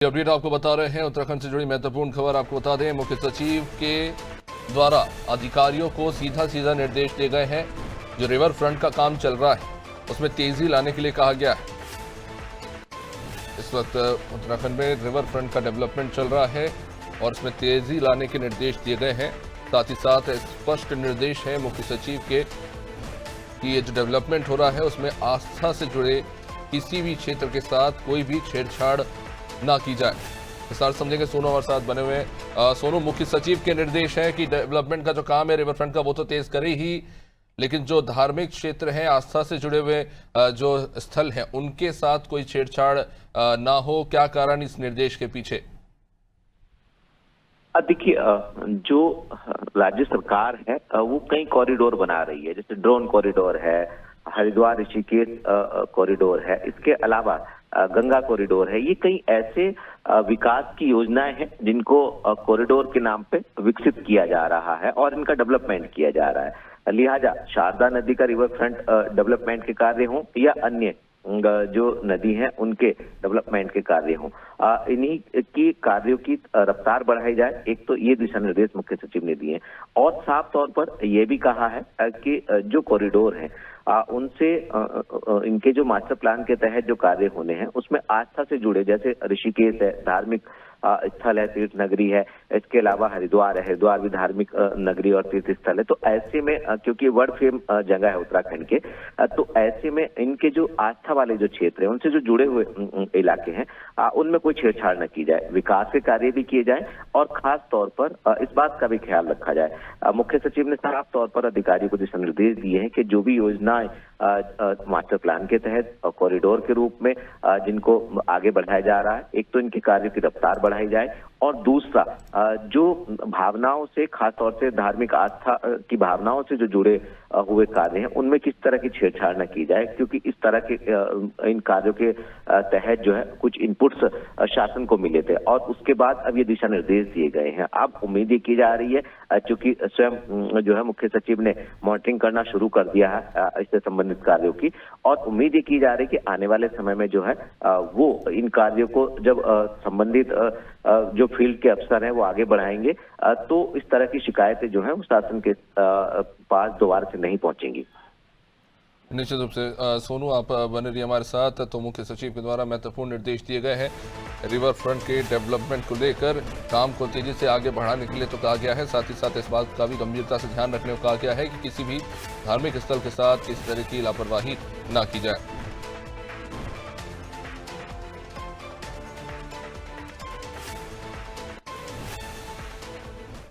Update आपको बता रहे हैं। उत्तराखंड से जुड़ी महत्वपूर्ण खबर आपको बता दें, मुख्य सचिव के द्वारा अधिकारियों को सीधा निर्देश दिए गए हैं। जो रिवर फ्रंट का काम चल रहा है उसमें तेजी लाने के लिए कहा गया है। इस वक्त उत्तराखंड में रिवर फ्रंट का डेवलपमेंट चल रहा है और इसमें तेजी लाने के निर्देश दिए गए हैं। साथ ही साथ स्पष्ट निर्देश है मुख्य सचिव के कि ये जो डेवलपमेंट हो रहा है उसमें आस्था से जुड़े किसी भी क्षेत्र के साथ कोई भी छेड़छाड़ ना की जाए। विस्तार समझेंगे, सोनू हमारे साथ बने हुए हैं। सोनू, मुख्य सचिव के निर्देश है कि डेवलपमेंट का जो काम है रिवर फ्रंट का वो तो तेज करे ही, लेकिन जो धार्मिक क्षेत्र हैं, आस्था से जुड़े हुए जो स्थल हैं, उनके साथ कोई छेड़छाड़ ना हो। क्या कारण इस निर्देश के पीछे? देखिए, जो राज्य सरकार है वो कई कॉरिडोर बना रही है, जैसे ड्रोन कॉरिडोर है, हरिद्वार ऋषिकेश कॉरिडोर है, इसके अलावा गंगा कॉरिडोर है। ये कई ऐसे विकास की योजनाएं हैं जिनको कॉरिडोर के नाम पे विकसित किया जा रहा है और इनका डेवलपमेंट किया जा रहा है। लिहाजा शारदा नदी का रिवर फ्रंट डेवलपमेंट के कार्य हों या अन्य जो नदी है उनके डेवलपमेंट के कार्य हों, इन्हीं की कार्यों की रफ्तार बढ़ाई जाए। एक तो ये दिशा निर्देश मुख्य सचिव ने दिए और साफ तौर पर यह भी कहा है कि जो कॉरिडोर हैं उनसे इनके जो मास्टर प्लान के तहत जो कार्य होने हैं उसमें आस्था से जुड़े, जैसे ऋषिकेश है, धार्मिक स्थल है, तीर्थ नगरी है, इसके अलावा हरिद्वार है, हरिद्वार भी धार्मिक नगरी और तीर्थ स्थल है। तो ऐसे में क्योंकि वर्ल्ड फेम जगह है उत्तराखंड के, तो ऐसे में इनके जो आस्था वाले जो क्षेत्र है उनसे जो जुड़े हुए इलाके हैं उनमें कोई छेड़छाड़ न की जाए, विकास के कार्य भी किए जाए और खास तौर पर इस बात का भी ख्याल रखा जाए। मुख्य सचिव ने साफ तौर पर अधिकारियों को दिशा निर्देश दिए हैं कि जो भी योजनाएं मास्टर प्लान के तहत कॉरिडोर के रूप में जिनको आगे बढ़ाया जा रहा है, एक तो इनके कार्य की रफ्तार बढ़ाई जाए और दूसरा जो भावनाओं से, खासतौर से धार्मिक आस्था की भावनाओं से जो जुड़े हुए कार्य हैं उनमें किस तरह की छेड़छाड़ न की जाए, क्योंकि इस तरह के इन कार्यों के तहत जो है कुछ इनपुट्स शासन को मिले थे और उसके बाद अब ये दिशा निर्देश दिए गए हैं। अब उम्मीद की जा रही है, चूंकि स्वयं जो है मुख्य सचिव ने मॉनिटरिंग करना शुरू कर दिया है इससे संबंधित कार्यों की, और उम्मीद ये की जा रही है कि आने वाले समय में जो है वो इन कार्यों को जब संबंधित जो फील्ड के अफसर हैं वो आगे बढ़ाएंगे तो इस तरह की शिकायतें जो है शासन के पास दोबारा से नहीं पहुंचेंगी। निश्चित रूप से सोनू, आप बने रहिए हमारे साथ। तो मुख्य सचिव के द्वारा महत्वपूर्ण निर्देश दिए गए हैं रिवर फ्रंट के डेवलपमेंट को लेकर, काम को तेजी से आगे बढ़ाने के लिए तो कहा गया है। साथ ही साथ इस बात का भी गंभीरता से ध्यान रखने को कहा गया है कि किसी भी धार्मिक स्थल के साथ किसी तरह की लापरवाही ना की जाए।